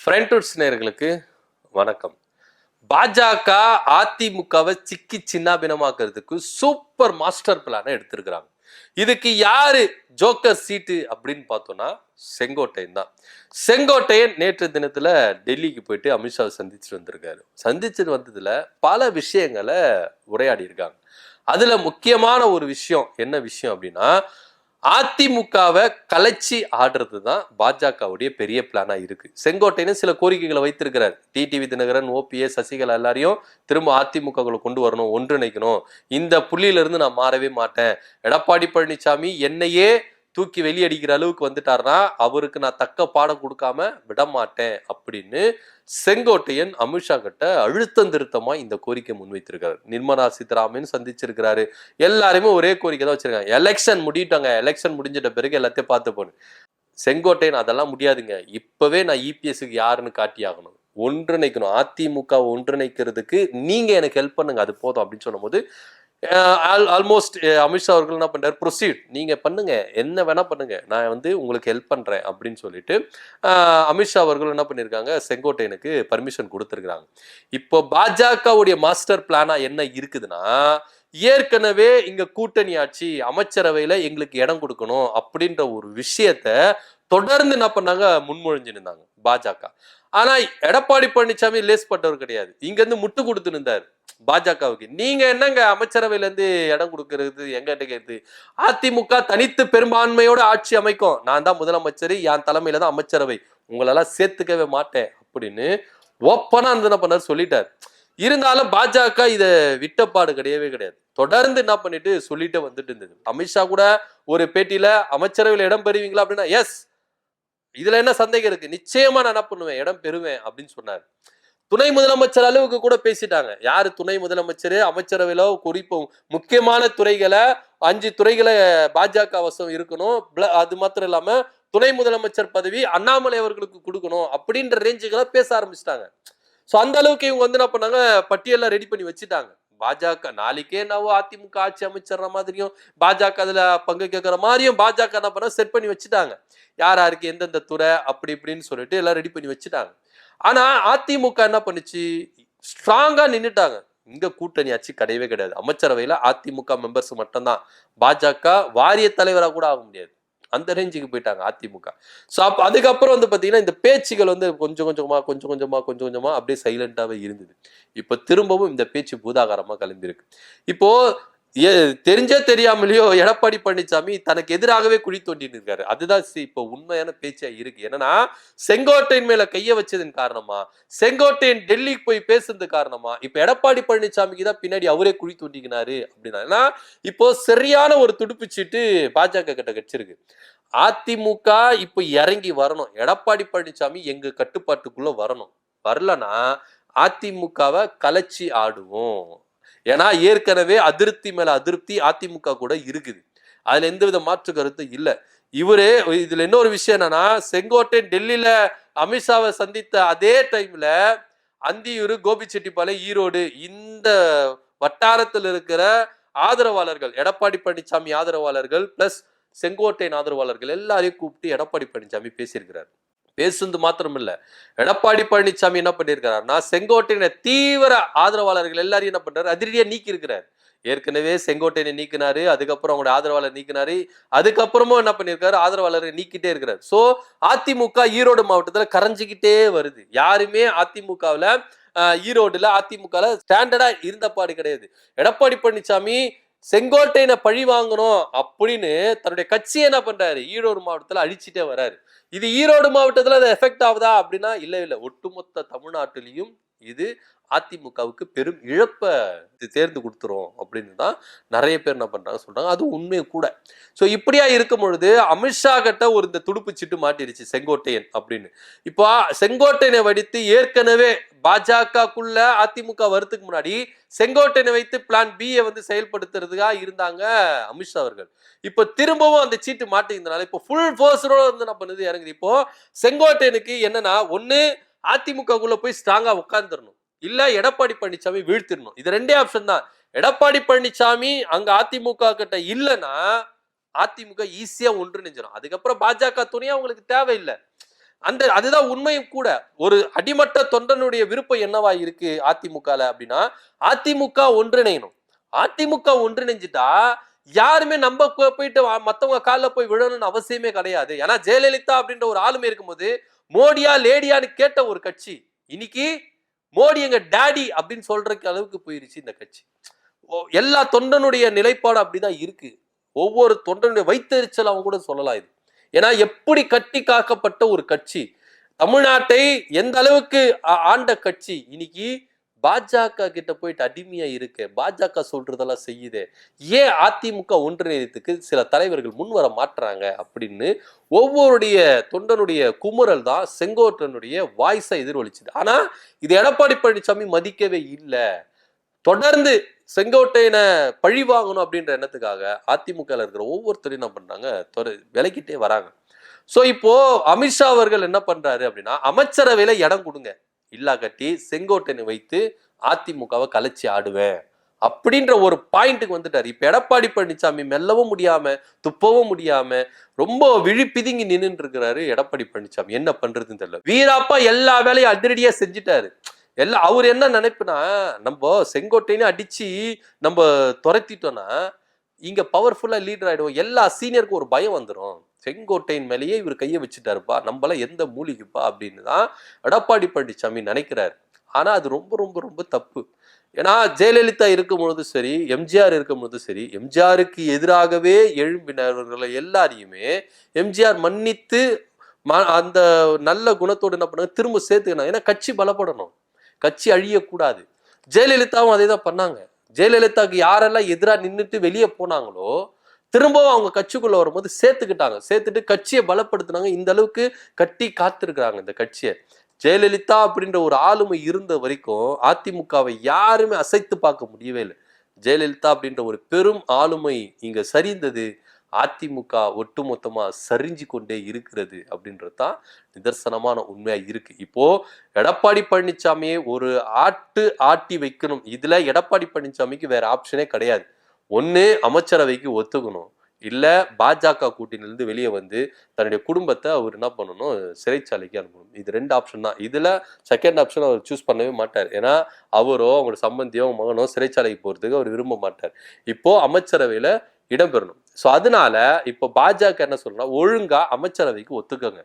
Friends நேயர்களுக்கு வணக்கம். பாஜக அதிமுகவை சிக்கி சின்னாபினமாக்குறதுக்கு சூப்பர் மாஸ்டர் பிளானை எடுத்திருக்கிறாங்க. இதுக்கு யாரு ஜோக்கர் சீட்டு அப்படின்னு பார்த்தோம்னா செங்கோட்டையன் தான். செங்கோட்டையன் நேற்று தினத்துல டெல்லிக்கு போயிட்டு அமித்ஷாவை சந்திச்சுட்டு வந்திருக்காரு. சந்திச்சுட்டு வந்ததுல பல விஷயங்களை உரையாடி இருக்காங்க. அதுல முக்கியமான ஒரு விஷயம் என்ன விஷயம் அப்படின்னா, அதிமுகவை கலைச்சி ஆடுறது தான் பாஜகவுடைய பெரிய பிளானா இருக்கு. செங்கோட்டையன் சில கோரிக்கைகளை வைத்திருக்கிறார். டிடிவி தினகரன், ஓபிஎஸ், சசிகலா எல்லாரையும் திரும்ப அதிமுகவுக்குள்ள கொண்டு வரணும், ஒன்றிணைக்கணும். இந்த புள்ளியில இருந்து நான் மாறவே மாட்டேன். எடப்பாடி பழனிசாமி என்னையே தூக்கி வெளியடிக்கிற அளவுக்கு வந்துட்டாருன்னா அவருக்கு நான் தக்க பாடம் கொடுக்காம விட மாட்டேன் அப்படின்னு செங்கோட்டையன் அமித்ஷா கிட்ட அழுத்தம் திருத்தமா இந்த கோரிக்கை முன்வைத்திருக்காரு. நிர்மலா சீதாராமன் சந்திச்சிருக்கிறாரு. எல்லாருமே ஒரே கோரிக்கை தான் வச்சிருக்காங்க. எலெக்ஷன் முடிட்டாங்க, எலெக்ஷன் முடிஞ்சிட்ட பிறகு எல்லாத்தையும் பார்த்து போன செங்கோட்டையன் அதெல்லாம் முடியாதுங்க. இப்பவே நான் இபிஎஸ்க்கு யாருன்னு காட்டி ஆகணும், ஒன்றிணைக்கணும், அதிமுக ஒன்றிணைக்கிறதுக்கு நீங்க எனக்கு ஹெல்ப் பண்ணுங்க, அது போதும் அப்படின்னு சொல்லும் போது ஆல்மோஸ்ட் அமித்ஷா அவர்கள் என்ன பண்றாரு, ப்ரொசீட் நீங்க பண்ணுங்க, என்ன வேணா பண்ணுங்க, நான் உங்களுக்கு ஹெல்ப் பண்றேன் அப்படின்னு சொல்லிட்டு அமித்ஷா அவர்கள் என்ன பண்ணிருக்காங்க, செங்கோட்டையனுக்கு பர்மிஷன் கொடுத்துருக்காங்க. இப்போ பாஜகவுடைய மாஸ்டர் பிளானா என்ன இருக்குதுன்னா, ஏற்கனவே இங்க கூட்டணி ஆட்சி அமைச்சரவையில எங்களுக்கு இடம் கொடுக்கணும் அப்படின்ற ஒரு விஷயத்த தொடர்ந்து என்ன பண்ணாங்க, முன்மொழிஞ்சு இருந்தாங்க பாஜக. ஆனா எடப்பாடி பழனிசாமி லேஸ் பட்டவர் கிடையாது. இங்க இருந்து முட்டு கொடுத்து இருந்தாரு பாஜகவுக்கு. நீங்க என்னங்க அமைச்சரவையில இருந்து இடம் கொடுக்கறது, எங்க கேட்குது, அதிமுக தனித்து பெரும்பான்மையோட ஆட்சி அமைக்கும், நான் தான் முதலமைச்சர், என் தலைமையில தான் அமைச்சரவை, உங்களெல்லாம் சேர்த்துக்கவே மாட்டேன் அப்படின்னு ஓப்பனா என்ன பண்ணாரு சொல்லிட்டாரு. இருந்தாலும் பாஜக இத விட்டப்பாடு கிடையவே கிடையாது. தொடர்ந்து என்ன பண்ணிட்டு சொல்லிட்டு வந்துட்டு இருந்தது. அமித்ஷா கூட ஒரு பேட்டியில அமைச்சரவையில் இடம் பெறுவீங்களா அப்படின்னா, எஸ், இதுல என்ன சந்தேகம் இருக்கு, நிச்சயமா நான் என்ன பண்ணுவேன், இடம் பெறுவேன் அப்படின்னு சொன்னார். துணை முதலமைச்சர் அளவுக்கு கூட பேசிட்டாங்க. யாரு துணை முதலமைச்சர், அமைச்சரவையில குறிப்பு முக்கியமான துறைகளை 5 துறைகளை பாஜக வசம் இருக்கணும், அது மாத்திரம் இல்லாம துணை முதலமைச்சர் பதவி அண்ணாமலை அவர்களுக்கு கொடுக்கணும் அப்படின்ற ரேஞ்சுகளை பேச ஆரம்பிச்சிட்டாங்க. சோ அந்த அளவுக்கு இவங்க என்ன பண்ணாங்க, பட்டியெல்லாம் ரெடி பண்ணி வச்சுட்டாங்க. பாஜக நாளைக்கே என்னவோ அதிமுக ஆட்சி அமைச்சர் மாதிரியும் பாஜக அதுல பங்கு கேட்கிற மாதிரியும் பாஜக என்ன பண்ண செட் பண்ணி வச்சுட்டாங்க. யார் யாருக்கு எந்தெந்த துறை அப்படி இப்படின்னு சொல்லிட்டு எல்லாம் ரெடி பண்ணி வச்சுட்டாங்க. ஆனா அதிமுக என்ன பண்ணுச்சு, ஸ்ட்ராங்கா நின்னுட்டாங்க. இங்க கூட்டணி ஆட்சி கிடையவே கிடையாது. அமைச்சரவையில அதிமுக மெம்பர்ஸ் மட்டும்தான். பாஜக வாரிய தலைவராக கூட ஆக முடியாது. அந்த ரேஞ்சுக்கு போயிட்டாங்க அதிமுக. ஸோ அப்போ அதுக்கப்புறம் பாத்தீங்கன்னா இந்த பேச்சுகள் கொஞ்சம் கொஞ்சமா அப்படியே சைலண்டாவே இருந்தது. இப்ப திரும்பவும் இந்த பேச்சு பூதாகாரமா கிளம்பியிருக்கு. இப்போ தெரிஞ்சே தெரியாமலையோ எடப்பாடி பழனிசாமி தனக்கு எதிராகவே குழி தோண்டிட்டு இருக்காரு. அதுதான் இப்போ உண்மையான பேச்சா இருக்கு. என்னன்னா, செங்கோட்டையன் மேல கைய வச்சதன் காரணமா, செங்கோட்டையன் டெல்லிக்கு போய் பேசுறது காரணமா இப்ப எடப்பாடி பழனிசாமிக்கு தான் பின்னாடி அவரே குழி தோண்டிக்கினாரு அப்படின்னா, இப்போ சரியான ஒரு துடுப்புச்சீட்டு பாஜக கிட்ட கிடைச்சிருக்கு. அதிமுக இப்ப இறங்கி வரணும், எடப்பாடி பழனிசாமி எங்க கட்டுப்பாட்டுக்குள்ள வரணும். வரலன்னா அதிமுகவை கலைச்சி ஆடுவோம். ஏன்னா ஏற்கனவே அதிருப்தி மேல அதிருப்தி அதிமுக கூட இருக்குது. அதுல எந்தவித மாற்று கருத்து இல்ல. இவரே இதுல இன்னொரு விஷயம் என்னன்னா, செங்கோட்டையன் டெல்லியில அமித்ஷாவை சந்தித்த அதே டைம்ல அந்தியூர், கோபிச்செட்டிப்பாளையம், ஈரோடு இந்த வட்டாரத்தில் இருக்கிற ஆதரவாளர்கள், எடப்பாடி பழனிசாமி ஆதரவாளர்கள் பிளஸ் செங்கோட்டையன் ஆதரவாளர்கள் எல்லாரையும் கூப்பிட்டு எடப்பாடி பழனிசாமி பேசியிருக்கிறார். பேசுறது மாத்திரம் இல்ல, எடப்பாடி பழனிசாமி என்ன பண்ணிருக்காருன்னா, செங்கோட்டையனை தீவிர ஆதரவாளர்கள் எல்லாரையும் என்ன பண்றாரு, அதிரடியா நீக்கி இருக்கிறார். ஏற்கனவே செங்கோட்டையனை நீக்கினாரு, அதுக்கப்புறம் அவங்களோட ஆதரவாளர் நீக்கினாரு, அதுக்கப்புறமும் என்ன பண்ணிருக்காரு, ஆதரவாளர்கள் நீக்கிட்டே இருக்கிறார். சோ அதிமுக ஈரோடு மாவட்டத்துல கரைஞ்சிக்கிட்டே வருது. யாருமே அதிமுகவுல ஈரோடுல அதிமுக ஸ்டாண்டர்டா இருந்த பாடு கிடையாது. எடப்பாடி பழனிசாமி செங்கோட்டையனை பழி வாங்கணும் அப்படின்னு தன்னுடைய கட்சியை என்ன பண்றாரு, ஈரோடு மாவட்டத்துல அழிச்சிட்டே வர்றாரு. இது ஈரோடு மாவட்டத்துல அது எஃபெக்ட் ஆகுதா அப்படின்னா இல்ல, ஒட்டுமொத்த தமிழ்நாட்டிலையும் இது அதிமுகவுக்கு பெரும் இழப்ப தேர்ந்து கொடுத்துரும் அப்படின்னு தான் நிறைய பேர் என்ன பண்றாங்க சொல்றாங்க. அது உண்மையை கூட. சோ இப்படியா இருக்கும் பொழுது அமித்ஷா கிட்ட ஒரு இந்த துடுப்பு சீட்டு மாட்டிருச்சு செங்கோட்டையன் அப்படின்னு. இப்போ செங்கோட்டையனை வடித்து ஏற்கனவே பாஜகக்குள்ள அதிமுக வரதுக்கு முன்னாடி செங்கோட்டையனை வைத்து பிளான் பி செயல்படுத்துறதுக்காக இருந்தாங்க அமித்ஷா அவர்கள். இப்ப திரும்பவும் அந்த சீட்டு மாட்டிருந்தனால இப்போ ஃபுல் ஃபோர்ஸோட என்ன பண்ணுது, இறங்குது. இப்போ செங்கோட்டையனுக்கு என்னன்னா, ஒண்ணு அதிமுகக்குள்ள போய் ஸ்ட்ராங்கா உட்கார்ந்துடணும், இல்ல எடப்பாடி பழனிசாமி வீழ்த்திடணும். இது ரெண்டே ஆப்ஷன் தான். எடப்பாடி பழனிசாமி அங்க அதிமுக கிட்ட இல்லைன்னா அதிமுக ஈஸியா ஒன்றிணைஞ்சிடும். அதுக்கப்புறம் பாஜக துணையா உங்களுக்கு தேவையில்லை. அதுதான் உண்மையும் கூட. ஒரு அடிமட்ட தொண்டனுடைய விருப்பம் என்னவா இருக்கு அதிமுகல அப்படின்னா, அதிமுக ஒன்றிணையணும். அதிமுக ஒன்றிணைஞ்சிட்டா யாருமே நம்ம போயிட்டு மத்தவங்க காலில் போய் விழணும்னு அவசியமே கிடையாது. ஏன்னா ஜெயலலிதா அப்படின்ற ஒரு ஆளுமை இருக்கும்போது மோடியா லேடியான்னு கேட்ட ஒரு கட்சி இன்னைக்கு மோடி எங்க டாடி அப்படின்னு சொல்றதுக்கு அளவுக்கு போயிருச்சு இந்த கட்சி. எல்லா தொண்டனுடைய நிலைப்பாடு அப்படிதான் இருக்கு. ஒவ்வொரு தொண்டனுடைய வைத்தறிச்சல் அவங்க கூட சொல்லலாம் இது. ஏன்னா எப்படி கட்டி காக்கப்பட்ட ஒரு கட்சி, தமிழ்நாட்டை எந்த அளவுக்கு ஆண்ட கட்சி இன்னைக்கு பாஜக கிட்ட போயிட்டு அடிமையா இருக்கு. பாஜக சொல்றதெல்லாம் செய்யுது. ஏன் அதிமுக ஒன்றிணையத்துக்கு சில தலைவர்கள் முன் வர மாட்டுறாங்க அப்படின்னு ஒவ்வொருடைய தொண்டனுடைய குமுறல் தான் செங்கோட்டனுடைய வாய்ஸை எதிரொலிச்சுது. ஆனா இது எடப்பாடி பழனிசாமி மதிக்கவே இல்லை. தொடர்ந்து செங்கோட்டையனை பழி வாங்கணும் அப்படின்ற எண்ணத்துக்காக அதிமுக இருக்கிற ஒவ்வொருத்தரையும் என்ன பண்றாங்க, விலகிட்டே வராங்க. சோ இப்போ அமித்ஷா அவர்கள் என்ன பண்றாரு அப்படின்னா, அமைச்சரவையில இடம் கொடுங்க, இல்லா கட்டி செங்கோட்டையனை வைத்து அதிமுகவை கலைச்சி ஆடுவேன் அப்படின்ற ஒரு பாயிண்ட்டுக்கு வந்துட்டாரு. இப்ப எடப்பாடி பழனிசாமி மெல்லவும் முடியாம துப்பவும் முடியாம ரொம்ப விழிப்பிதுங்கி நின்று இருக்கிறாரு. எடப்பாடி பழனிசாமி என்ன பண்றதுன்னு தெரியல. வீராப்பா எல்லா வேலையும் அதிரடியா செஞ்சுட்டாரு. எல்லாம் அவர் என்ன நினைப்புனா, நம்ம செங்கோட்டைன்னு அடிச்சு நம்ம துரத்திட்டோம்னா இங்க பவர்ஃபுல்லா லீடர் ஆயிடுவோம். எல்லா சீனியருக்கும் ஒரு பயம் வந்துடும். செங்கோட்டையின் மேலேயே இவர் கையை வச்சுட்டாருப்பா, நம்மள எந்த மூலிகைப்பா அப்படின்னு தான் எடப்பாடி பழனிசாமி நினைக்கிறாரு. ஆனா அது ரொம்ப ரொம்ப ரொம்ப தப்பு. ஏன்னா ஜெயலலிதா இருக்கும் பொழுது சரி, எம்ஜிஆர் இருக்கும் பொழுது சரி, எம்ஜிஆருக்கு எதிராகவே எழும்பினவர்களை எல்லாரையுமே எம்ஜிஆர் மன்னித்து அந்த நல்ல குணத்தோடு என்ன பண்ணாங்க, திரும்ப சேர்த்துக்கணும். ஏன்னா கட்சி பலப்படணும், கட்சி அழியக்கூடாது. ஜெயலலிதாவும் அதே தான் பண்ணாங்க. ஜெயலலிதாவுக்கு யாரெல்லாம் எதிராக நின்றுட்டு வெளியே போனாங்களோ திரும்பவும் அவங்க கட்சிக்குள்ள வரும்போது சேர்த்துட்டு கட்சியை பலப்படுத்தினாங்க. இந்த அளவுக்கு கட்டி காத்திருக்கிறாங்க இந்த கட்சியை. ஜெயலலிதா அப்படின்ற ஒரு ஆளுமை இருந்த வரைக்கும் அதிமுகவை யாருமே அசைத்து பார்க்க முடியவே இல்லை. ஜெயலலிதா அப்படின்ற ஒரு பெரும் ஆளுமை இங்க சரிந்தது. அதிமுக ஒட்டுமொத்தமா சரிஞ்சு கொண்டே இருக்கிறது அப்படின்றது தான் நிதர்சனமான உண்மையா இருக்கு. இப்போ எடப்பாடி பழனிசாமியை ஒரு ஆட்டி வைக்கணும். இதுல எடப்பாடி பழனிசாமிக்கு வேற ஆப்ஷனே கிடையாது. ஒண்ணு அமைச்சரவைக்கு ஒத்துக்கணும், இல்ல பாஜக கூட்டணியிலிருந்து வெளியே வந்து தன்னுடைய குடும்பத்தை அவர் என்ன பண்ணணும், சிறைச்சாலைக்கு அனுப்பணும். இது 2 ஆப்ஷன் தான். இதுல செகண்ட் ஆப்ஷன் அவர் சூஸ் பண்ணவே மாட்டார். ஏன்னா அவரோ அவங்களோட சம்பந்தியோ மகனோ சிறைச்சாலைக்கு போறதுக்கு அவர் விரும்ப மாட்டார். இப்போ அமைச்சரவையில இடம்பெறணும். ஸோ அதனால இப்போ பாஜக என்ன சொல்றா, ஒழுங்கா அமைச்சரவைக்கு ஒத்துக்கங்க,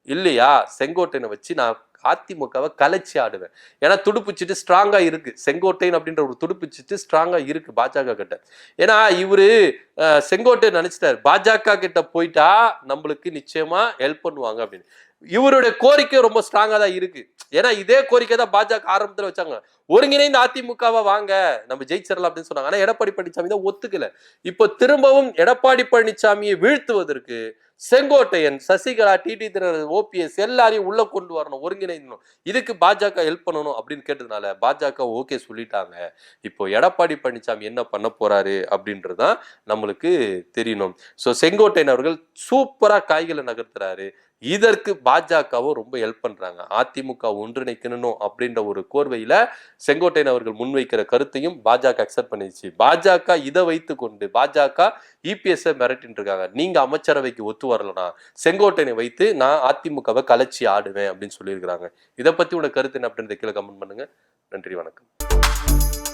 இல்லையா செங்கோட்டையனை வச்சு நான் அதிமுகவை கலைச்சி ஆடுவேன். ஏன்னா துடுப்புச்சிட்டு ஸ்ட்ராங்கா இருக்கு. செங்கோட்டையன் அப்படின்ற ஒரு துடுப்புச்சிட்டு ஸ்ட்ராங்கா இருக்கு பாஜக கிட்ட. ஏன்னா இவரு செங்கோட்டையன் நினைச்சிட்டாரு, பாஜக கிட்ட போயிட்டா நம்மளுக்கு நிச்சயமா ஹெல்ப் பண்ணுவாங்க அப்படின்னு. இவருடைய கோரிக்கை ரொம்ப ஸ்ட்ராங்கா தான் இருக்கு. ஏன்னா இதே கோரிக்கை தான் பாஜக ஆரம்பத்துல வச்சாங்க, ஒருங்கிணைந்த அதிமுகவா வாங்க நம்ம ஜெயிச்சிடலாம் அப்படின்னு சொன்னாங்க. ஆனா எடப்பாடி பழனிசாமி தான் ஒத்துக்கல. இப்போ திரும்பவும் எடப்பாடி பழனிசாமியை வீழ்த்துவதற்கு செங்கோட்டையன், சசிகலா, டிடி தினகரன், ஓபிஎஸ் எல்லாரையும் உள்ள கொண்டு வரணும், ஒருங்கிணைக்கணும், இதுக்கு பாஜக ஹெல்ப் பண்ணணும் அப்படின்னு கேட்டதுனால பாஜக ஓகே சொல்லிட்டாங்க. இப்போ எடப்பாடி பழனிசாமி என்ன பண்ண போறாரு அப்படின்றதுதான் நம்மளுக்கு தெரியணும். ஸோ செங்கோட்டையன் அவர்கள் சூப்பரா காய்களை நகர்த்துறாரு. இதற்கு பாஜகவும் ரொம்ப ஹெல்ப் பண்றாங்க. அதிமுக ஒன்றிணைக்கணும் அப்படின்ற ஒரு கோர்வையில செங்கோட்டையன் அவர்கள் முன்வைக்கிற கருத்தையும் பாஜக அக்செப்ட் பண்ணிடுச்சு. பாஜக இதை வைத்து கொண்டு பாஜக இபிஎஸ் மிரட்டின்னு இருக்காங்க. நீங்க அமைச்சரவைக்கு ஒத்து வரலனா செங்கோட்டையனை வைத்து நான் அதிமுகவை கலைச்சி ஆடுவேன் அப்படின்னு சொல்லியிருக்கிறாங்க. இதை பத்தி உங்க கருத்து என்ன அப்படின்றத கீழே கமெண்ட் பண்ணுங்க. நன்றி, வணக்கம்.